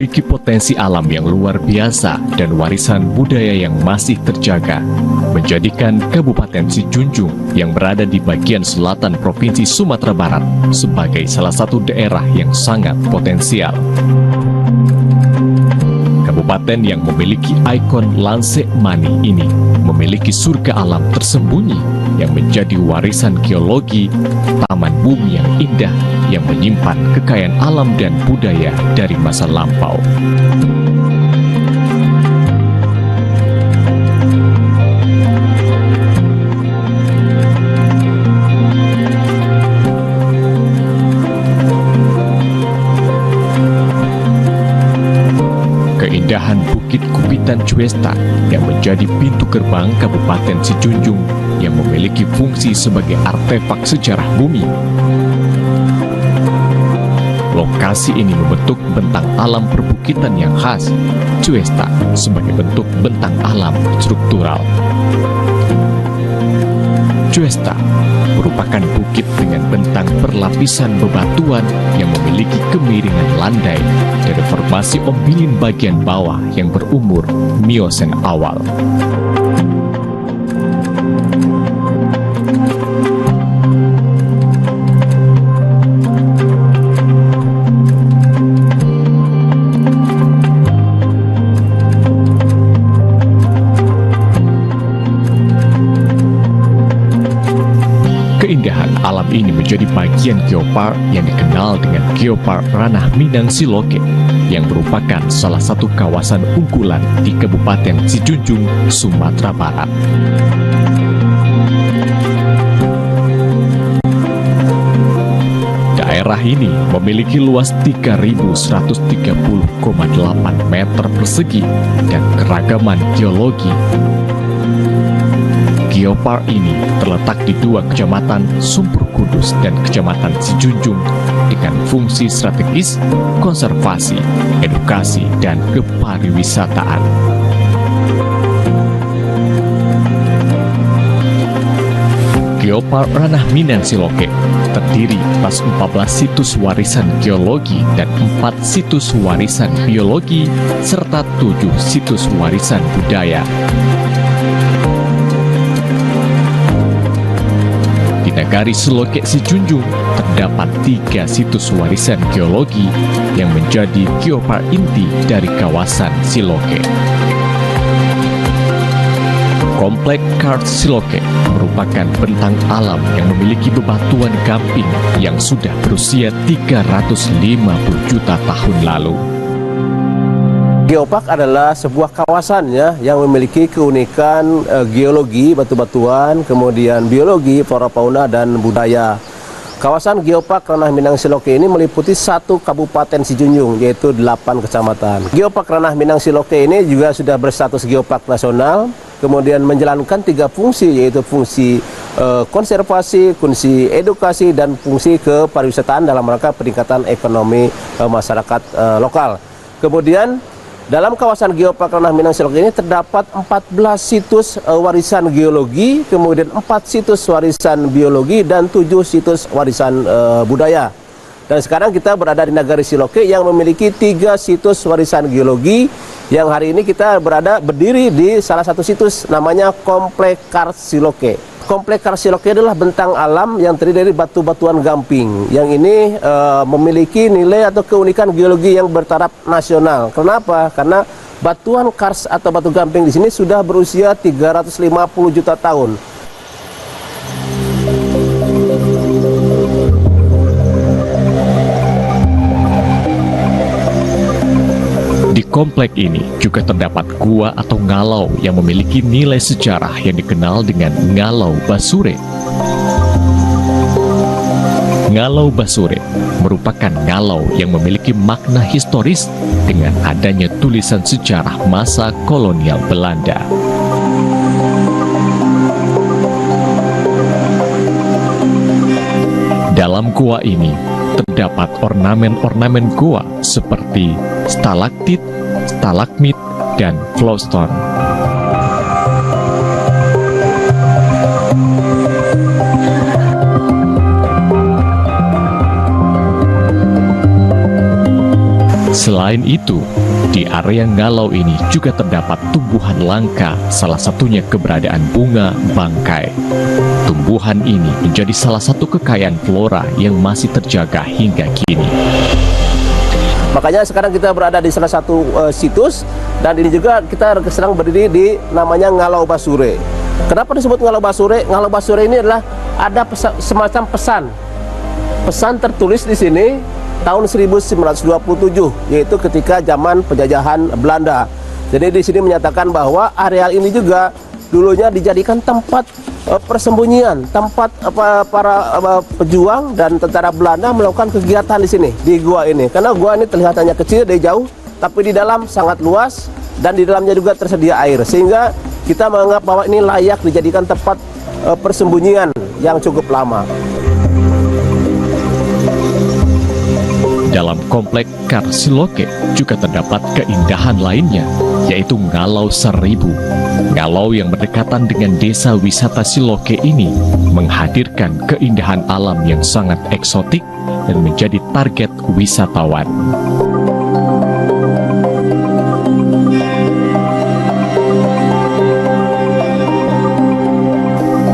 memiliki potensi alam yang luar biasa dan warisan budaya yang masih terjaga, menjadikan Kabupaten Sijunjung yang berada di bagian selatan Provinsi Sumatera Barat sebagai salah satu daerah yang sangat potensial. Kabupaten yang memiliki ikon Lanse Mani ini memiliki surga alam tersembunyi yang menjadi warisan geologi, taman bumi yang indah yang menyimpan kekayaan alam dan budaya dari masa lampau. Keindahan Bukit Kupitan Cuesta yang menjadi pintu gerbang Kabupaten Sijunjung yang memiliki fungsi sebagai artefak sejarah bumi. Lokasi ini membentuk bentang alam perbukitan yang khas, Cuesta sebagai bentuk bentang alam struktural. Cuesta merupakan bukit dengan bentang perlapisan bebatuan yang memiliki kemiringan landai dari formasi ombilin bagian bawah yang berumur Miosen awal. Keindahan alam ini menjadi bagian geopark yang dikenal dengan Geopark Ranah Minang Siloke yang merupakan salah satu kawasan unggulan di Kabupaten Sijunjung, Sumatera Barat. Daerah ini memiliki luas 3.130,8 meter persegi dan keragaman geologi. Geopark ini terletak di dua kecamatan Sumpur Kudus dan kecamatan Sijunjung dengan fungsi strategis, konservasi, edukasi, dan kepariwisataan. Geopark Ranah Minang Siloke terdiri atas 14 situs warisan geologi dan 4 situs warisan biologi serta 7 situs warisan budaya. Nagari Siloke Sijunjung terdapat 3 situs warisan geologi yang menjadi geopark inti dari kawasan Siloke. Komplek Karst Siloke merupakan bentang alam yang memiliki bebatuan gamping yang sudah berusia 350 juta tahun lalu. Geopark adalah sebuah kawasan yang memiliki keunikan geologi, batu-batuan, kemudian biologi, flora fauna, dan budaya. Kawasan Geopark Ranah Minang Siloke ini meliputi 1 Kabupaten Sijunjung, yaitu 8 kecamatan. Geopark Ranah Minang Siloke ini juga sudah berstatus geopark nasional, kemudian menjalankan 3 fungsi, yaitu fungsi konservasi, fungsi edukasi, dan fungsi kepariwisataan dalam rangka peningkatan ekonomi masyarakat lokal. Kemudian dalam kawasan Geopark Ranah Minang Siloke ini terdapat 14 situs warisan geologi, kemudian 4 situs warisan biologi, dan 7 situs warisan budaya. Dan sekarang kita berada di Nagari Siloke yang memiliki 3 situs warisan geologi, yang hari ini kita berdiri di salah satu situs namanya Komplek Karst Siloke. Komplek Karst Siloke adalah bentang alam yang terdiri dari batu-batuan gamping. Yang ini memiliki nilai atau keunikan geologi yang bertaraf nasional. Kenapa? Karena batuan karst atau batu gamping di sini sudah berusia 350 juta tahun. Di komplek ini juga terdapat gua atau ngalau yang memiliki nilai sejarah yang dikenal dengan Ngalau Basure. Ngalau Basure merupakan ngalau yang memiliki makna historis dengan adanya tulisan sejarah masa kolonial Belanda. Dalam gua ini terdapat ornamen-ornamen gua seperti stalaktit, stalagmit, dan flowstone. Selain itu, di area Ngalau ini juga terdapat tumbuhan langka, salah satunya keberadaan bunga bangkai. Tumbuhan ini menjadi salah satu kekayaan flora yang masih terjaga hingga kini. Makanya sekarang kita berada di salah satu situs, dan ini juga kita sedang berdiri di namanya Ngalau Basure. Kenapa disebut Ngalau Basure? Ngalau Basure ini adalah ada semacam pesan tertulis di sini tahun 1927, yaitu ketika zaman penjajahan Belanda. Jadi di sini menyatakan bahwa areal ini juga dulunya dijadikan tempat persembunyian, tempat para pejuang dan tentara Belanda melakukan kegiatan di sini, di gua ini. Karena gua ini terlihat hanya kecil dari jauh, tapi di dalam sangat luas dan di dalamnya juga tersedia air, sehingga kita menganggap bahwa ini layak dijadikan tempat persembunyian yang cukup lama. Dalam komplek Kar Siloke juga terdapat keindahan lainnya, yaitu Ngalau Seribu. Ngalau yang berdekatan dengan desa wisata Siloke ini menghadirkan keindahan alam yang sangat eksotik dan menjadi target wisatawan.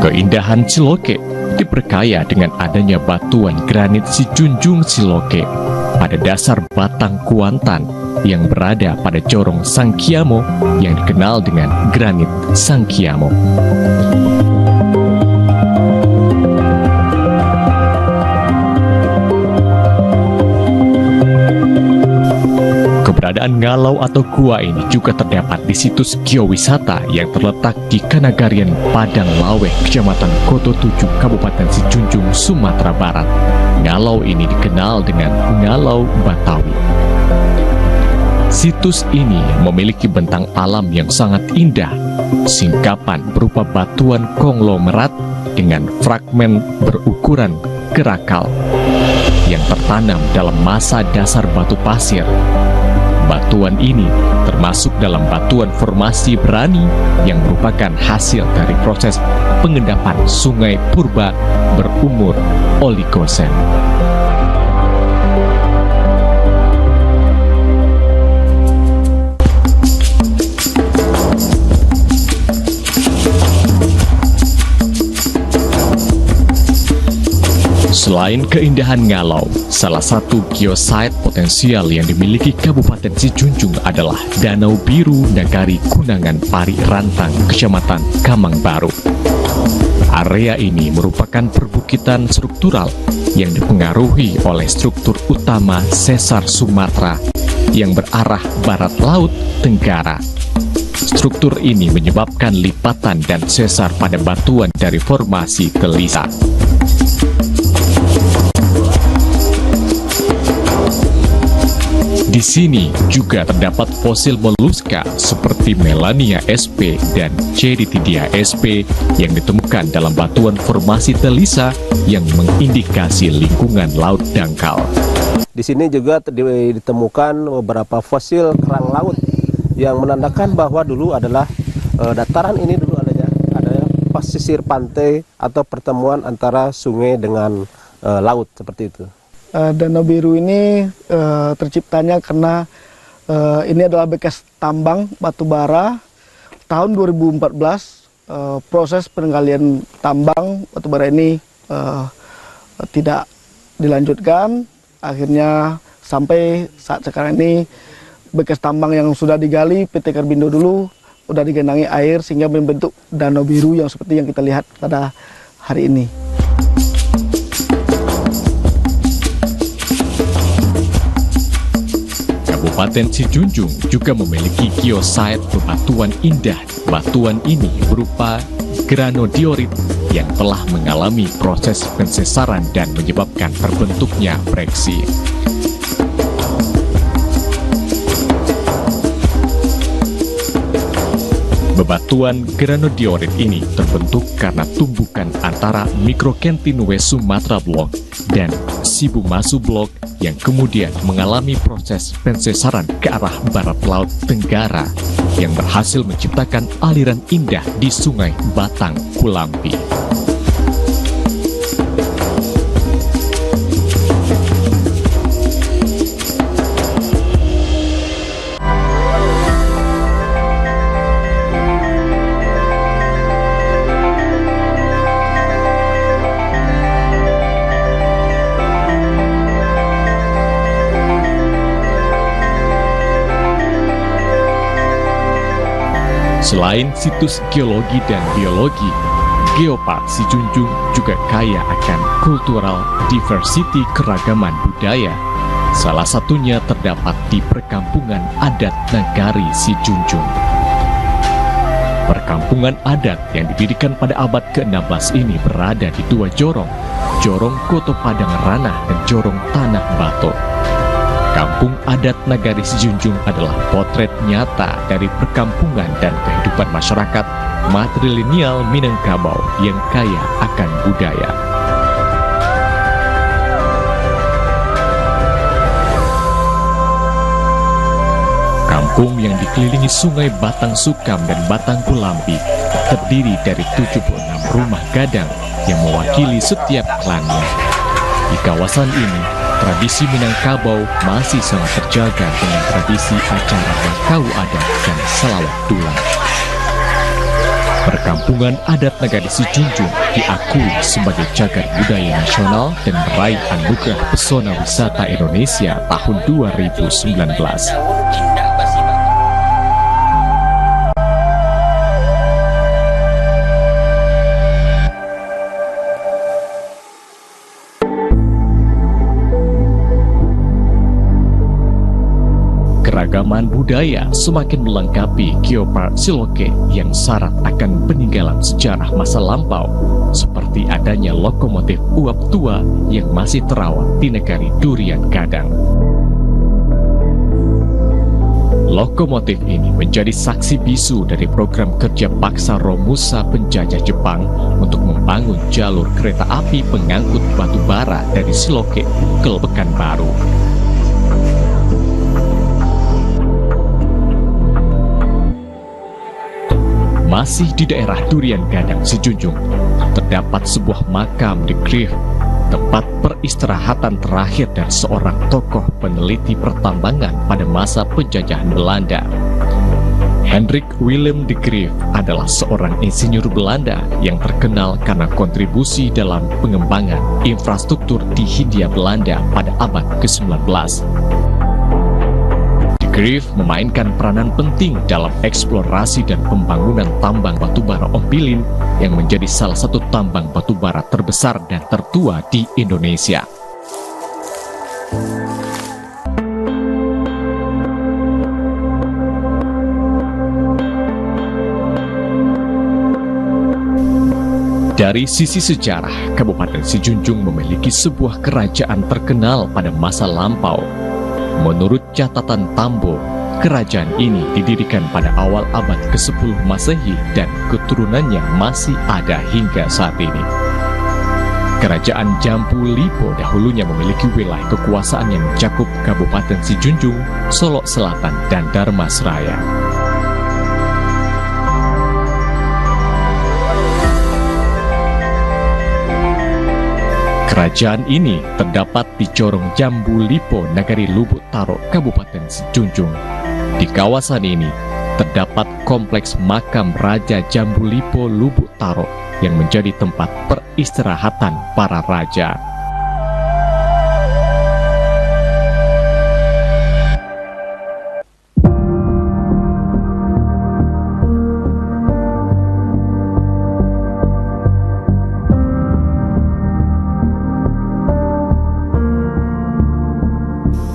Keindahan Siloke diperkaya dengan adanya batuan granit Si Junjung Siloke pada dasar batang Kuantan yang berada pada Corong Sangkiamo yang dikenal dengan granit Sangkiamo. Keberadaan Ngalau atau gua ini juga terdapat di situs geowisata yang terletak di Kanagarian Padang Laweh, Kecamatan Koto 7, Kabupaten Sijunjung, Sumatera Barat. Ngalau ini dikenal dengan Ngalau Batawi. Situs ini memiliki bentang alam yang sangat indah, singkapan berupa batuan konglomerat dengan fragmen berukuran kerakal yang tertanam dalam massa dasar batu pasir. Batuan ini termasuk dalam batuan formasi Berani yang merupakan hasil dari proses pengendapan sungai purba berumur Oligosen. Selain keindahan Ngalau, salah satu geosite potensial yang dimiliki Kabupaten Sijunjung adalah Danau Biru Nagari Kunangan Pari Rantang, Kecamatan Kamang Baru. Area ini merupakan perbukitan struktural yang dipengaruhi oleh struktur utama sesar Sumatera yang berarah barat laut tenggara. Struktur ini menyebabkan lipatan dan sesar pada batuan dari formasi Telisa. Di sini juga terdapat fosil moluska seperti Melania sp dan Cerithidia sp yang ditemukan dalam batuan formasi Telisa yang mengindikasi lingkungan laut dangkal. Di sini juga ditemukan beberapa fosil kerang laut yang menandakan bahwa dulu adalah dataran ini dulu ada pesisir pantai atau pertemuan antara sungai dengan laut seperti itu. Danau Biru ini terciptanya karena ini adalah bekas tambang batu bara. Tahun 2014 proses penggalian tambang batu bara ini tidak dilanjutkan. Akhirnya sampai saat sekarang ini bekas tambang yang sudah digali PT Karbindo dulu sudah digenangi air sehingga membentuk Danau Biru yang seperti yang kita lihat pada hari ini. Kabupaten Sijunjung juga memiliki geosite bebatuan indah. Batuan ini berupa granodiorit yang telah mengalami proses pensesaran dan menyebabkan terbentuknya breksi. Bebatuan granodiorit ini terbentuk karena tumbukan antara Microkentinue Sumatra Block dan Sibumasu Block yang kemudian mengalami proses pensesaran ke arah barat laut tenggara yang berhasil menciptakan aliran indah di Sungai Batang Kulampi. Selain situs geologi dan biologi, Geopark Sijunjung juga kaya akan cultural diversity keragaman budaya. Salah satunya terdapat di perkampungan adat Nagari Sijunjung. Perkampungan adat yang didirikan pada abad ke-16 ini berada di dua jorong, Jorong Koto Padang Ranah dan Jorong Tanah Bato. Kampung adat Nagari Sijunjung adalah potret nyata dari perkampungan dan kehidupan masyarakat matrilineal Minangkabau yang kaya akan budaya. Kampung yang dikelilingi sungai Batang Sukam dan Batang Kulambi terdiri dari 76 rumah gadang yang mewakili setiap klannya. Di kawasan ini, tradisi Minangkabau masih sangat terjaga dengan tradisi acara Bakau Adat dan Salawat Tulang. Perkampungan adat Nagari Sijunjung diakui sebagai cagar budaya nasional dan meraih anugerah pesona wisata Indonesia tahun 2019. Keragaman budaya semakin melengkapi Geopark Siloke yang syarat akan peninggalan sejarah masa lampau, seperti adanya lokomotif uap tua yang masih terawat di negari Durian Gadang. Lokomotif ini menjadi saksi bisu dari program kerja paksa Romusa penjajah Jepang untuk membangun jalur kereta api pengangkut batu bara dari Siloke ke Pekanbaru. Masih di daerah Durian Gadang Sijunjung, terdapat sebuah makam de Greef, tempat peristirahatan terakhir dari seorang tokoh peneliti pertambangan pada masa penjajahan Belanda. Hendrik Willem de Greef adalah seorang insinyur Belanda yang terkenal karena kontribusi dalam pengembangan infrastruktur di Hindia Belanda pada abad ke-19. Greef memainkan peranan penting dalam eksplorasi dan pembangunan tambang batubara Ompilin yang menjadi salah satu tambang batubara terbesar dan tertua di Indonesia. Dari sisi sejarah, Kabupaten Sijunjung memiliki sebuah kerajaan terkenal pada masa lampau. Menurut catatan Tambo, kerajaan ini didirikan pada awal abad ke-10 Masehi dan keturunannya masih ada hingga saat ini. Kerajaan Jambu Lipo dahulunya memiliki wilayah kekuasaan yang mencakup Kabupaten Sijunjung, Solok Selatan, dan Darmasraya. Kerajaan ini terdapat di Jorong Jambu Lipo, Nagari Lubuk Taro, Kabupaten Sijunjung. Di kawasan ini terdapat kompleks makam Raja Jambu Lipo Lubuk Taro yang menjadi tempat peristirahatan para raja.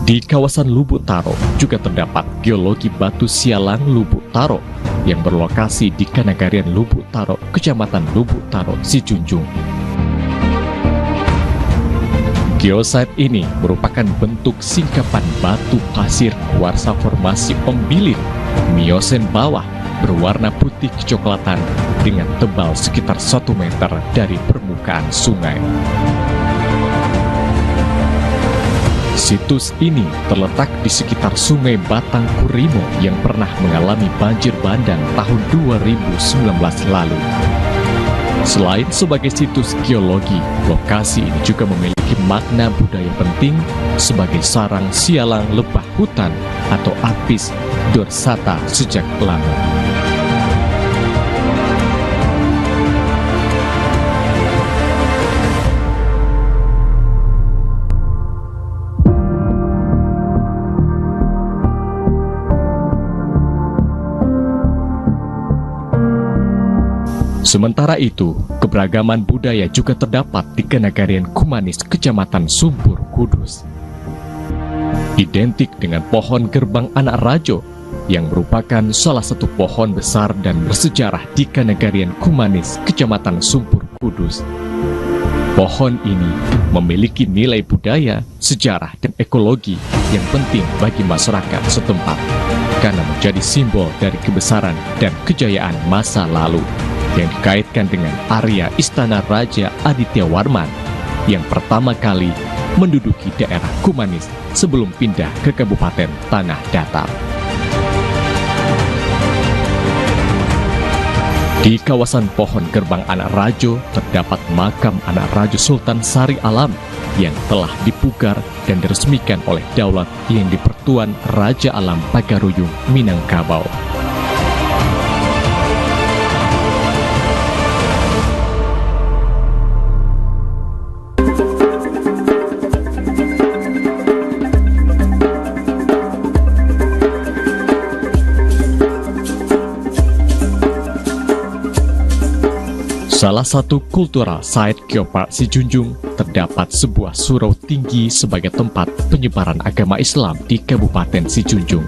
Di kawasan Lubuk Taro juga terdapat geologi batu sialang Lubuk Taro yang berlokasi di Kanagarian Lubuk Taro, Kecamatan Lubuk Taro, Sijunjung. Geosite ini merupakan bentuk singkapan batu pasir kuarsa formasi Ombilin, Miosen bawah, berwarna putih kecoklatan dengan tebal sekitar 1 meter dari permukaan sungai. Situs ini terletak di sekitar Sungai Batang Kurimo yang pernah mengalami banjir bandang tahun 2019 lalu. Selain sebagai situs geologi, lokasi ini juga memiliki makna budaya penting sebagai sarang sialang lebah hutan atau Apis dorsata sejak lama. Sementara itu, keberagaman budaya juga terdapat di Kenagarian Kumanis, Kecamatan Sumpur, Kudus. Identik dengan pohon gerbang anak rajo, yang merupakan salah satu pohon besar dan bersejarah di Kenagarian Kumanis, Kecamatan Sumpur, Kudus. Pohon ini memiliki nilai budaya, sejarah, dan ekologi yang penting bagi masyarakat setempat karena menjadi simbol dari kebesaran dan kejayaan masa lalu yang dikaitkan dengan area Istana Raja Aditya Warman yang pertama kali menduduki daerah Kumanis sebelum pindah ke Kabupaten Tanah Datar. Di kawasan pohon gerbang anak rajo terdapat makam anak rajo Sultan Sari Alam yang telah dipugar dan diresmikan oleh daulat yang dipertuan Raja Alam Pagaruyung Minangkabau. Salah satu cultural site Geopark Sijunjung terdapat sebuah surau tinggi sebagai tempat penyebaran agama Islam di Kabupaten Sijunjung.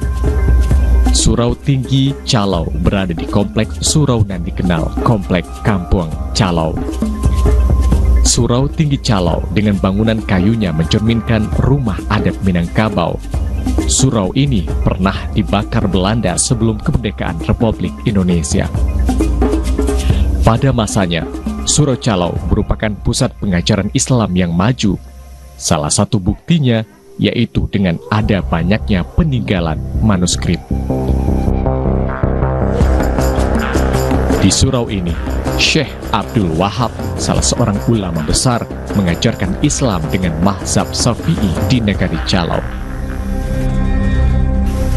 Surau Tinggi Calau berada di kompleks surau dan dikenal kompleks Kampung Calau. Surau Tinggi Calau dengan bangunan kayunya mencerminkan rumah adat Minangkabau. Surau ini pernah dibakar Belanda sebelum kemerdekaan Republik Indonesia. Pada masanya, Surau Calau merupakan pusat pengajaran Islam yang maju. Salah satu buktinya yaitu dengan ada banyaknya peninggalan manuskrip. Di surau ini, Syekh Abdul Wahab, salah seorang ulama besar, mengajarkan Islam dengan mazhab Syafi'i di negari Calau.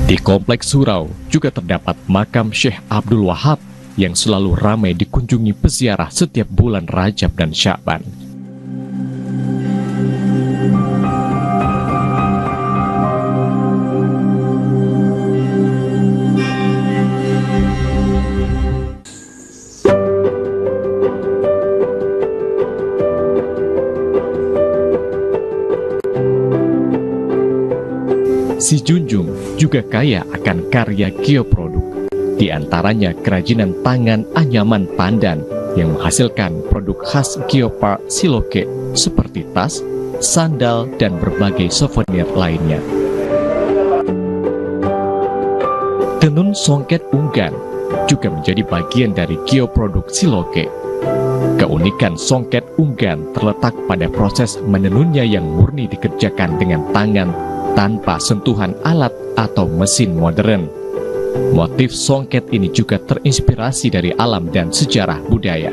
Di kompleks surau juga terdapat makam Syekh Abdul Wahab yang selalu ramai dikunjungi peziarah setiap bulan Rajab dan Sya'ban. Sijunjung juga kaya akan karya geoproduk. Di antaranya kerajinan tangan Anyaman Pandan yang menghasilkan produk khas Geopark Siloke seperti tas, sandal, dan berbagai souvenir lainnya. Tenun songket unggan juga menjadi bagian dari geoproduk Siloke. Keunikan songket unggan terletak pada proses menenunnya yang murni dikerjakan dengan tangan tanpa sentuhan alat atau mesin modern. Motif songket ini juga terinspirasi dari alam dan sejarah budaya.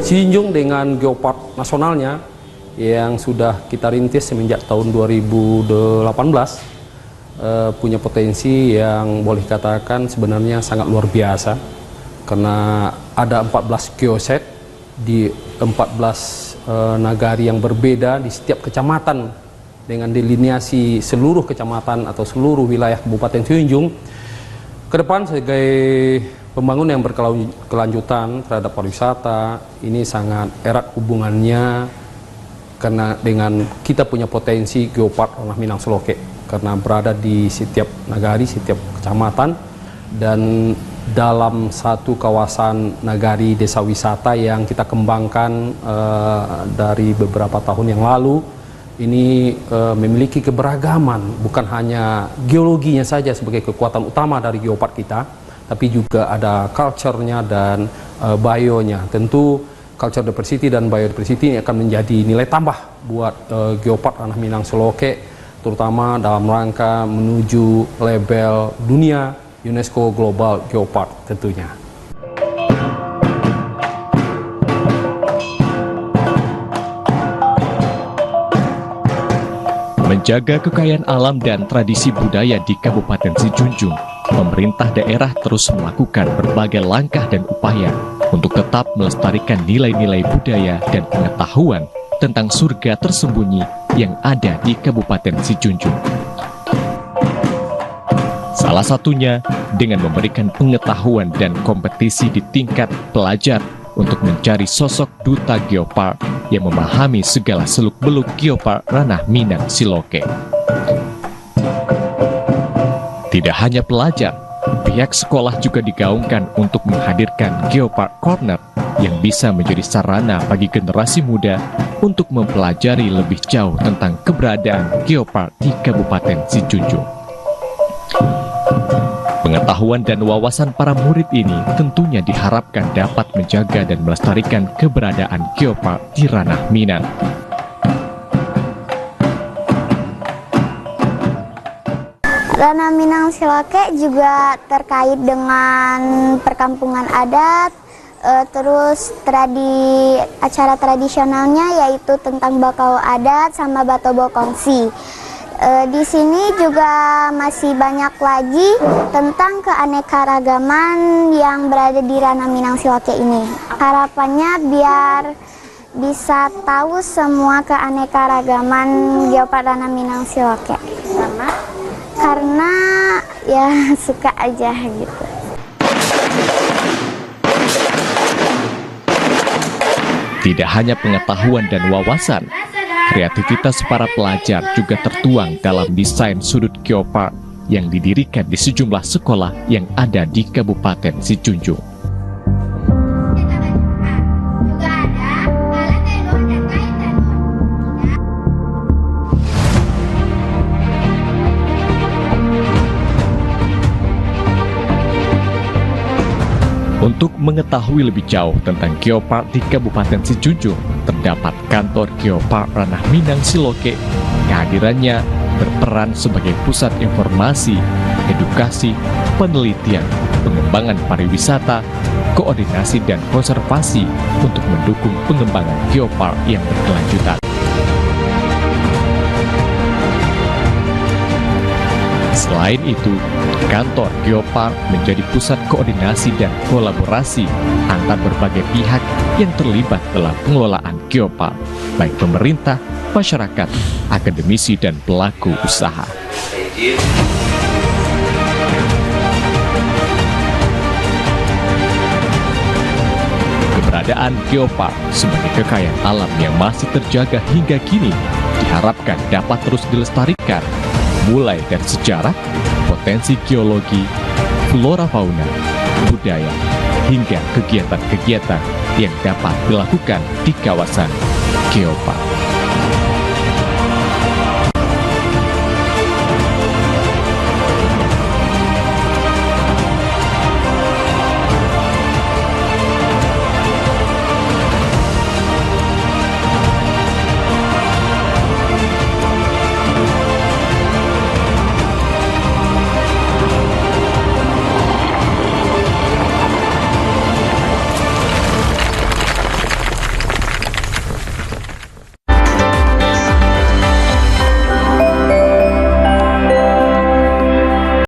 Sijunjung dengan geopark nasionalnya yang sudah kita rintis semenjak tahun 2018 punya potensi yang boleh katakan sebenarnya sangat luar biasa karena ada 14 geoset di 14 nagari yang berbeda di setiap kecamatan dengan delineasi seluruh kecamatan atau seluruh wilayah Kabupaten Sijunjung. Ke depan sebagai pembangunan yang berkelanjutan terhadap pariwisata, ini sangat erat hubungannya karena dengan kita punya potensi geopark Ranah Minang Seloke karena berada di setiap nagari, setiap kecamatan, dan dalam satu kawasan nagari desa wisata yang kita kembangkan dari beberapa tahun yang lalu. Ini memiliki keberagaman, bukan hanya geologinya saja sebagai kekuatan utama dari geopark kita, tapi juga ada culture-nya dan bionya. Tentu culture diversity dan biodiversity ini akan menjadi nilai tambah buat geopark Ranah Minang Seloke, terutama dalam rangka menuju label dunia UNESCO Global Geopark tentunya. Menjaga kekayaan alam dan tradisi budaya di Kabupaten Sijunjung, pemerintah daerah terus melakukan berbagai langkah dan upaya untuk tetap melestarikan nilai-nilai budaya dan pengetahuan tentang surga tersembunyi yang ada di Kabupaten Sijunjung. Salah satunya dengan memberikan pengetahuan dan kompetisi di tingkat pelajar untuk mencari sosok duta geopark yang memahami segala seluk-beluk geopark Ranah Minang Siloke. Tidak hanya pelajar, pihak sekolah juga digaungkan untuk menghadirkan Geopark Corner yang bisa menjadi sarana bagi generasi muda untuk mempelajari lebih jauh tentang keberadaan geopark di Kabupaten Sijunjung. Pengetahuan dan wawasan para murid ini tentunya diharapkan dapat menjaga dan melestarikan keberadaan geopark di Ranah Minang. Ranah Minang Siloke juga terkait dengan perkampungan adat, terus acara tradisionalnya yaitu tentang bakau adat sama batobo kongsi. Di sini juga masih banyak lagi tentang keanekaragaman yang berada di Ranah Minang Siloke ini. Harapannya biar bisa tahu semua keanekaragaman geopark Ranah Minang Siloke. Karena ya suka aja gitu. Tidak hanya pengetahuan dan wawasan, kreativitas para pelajar juga tertuang dalam desain sudut geopark yang didirikan di sejumlah sekolah yang ada di Kabupaten Sijunjung. Untuk mengetahui lebih jauh tentang geopark di Kabupaten Sijunjung, terdapat kantor Geopark Ranah Minang Siloke. Kehadirannya berperan sebagai pusat informasi, edukasi, penelitian, pengembangan pariwisata, koordinasi dan konservasi untuk mendukung pengembangan geopark yang berkelanjutan. Selain itu, kantor Geopark menjadi pusat koordinasi dan kolaborasi antar berbagai pihak yang terlibat dalam pengelolaan geopark, baik pemerintah, masyarakat, akademisi, dan pelaku usaha. Keberadaan geopark sebagai kekayaan alam yang masih terjaga hingga kini diharapkan dapat terus dilestarikan, mulai dari sejarah, potensi geologi, flora fauna, budaya, hingga kegiatan-kegiatan yang dapat dilakukan di kawasan geopark.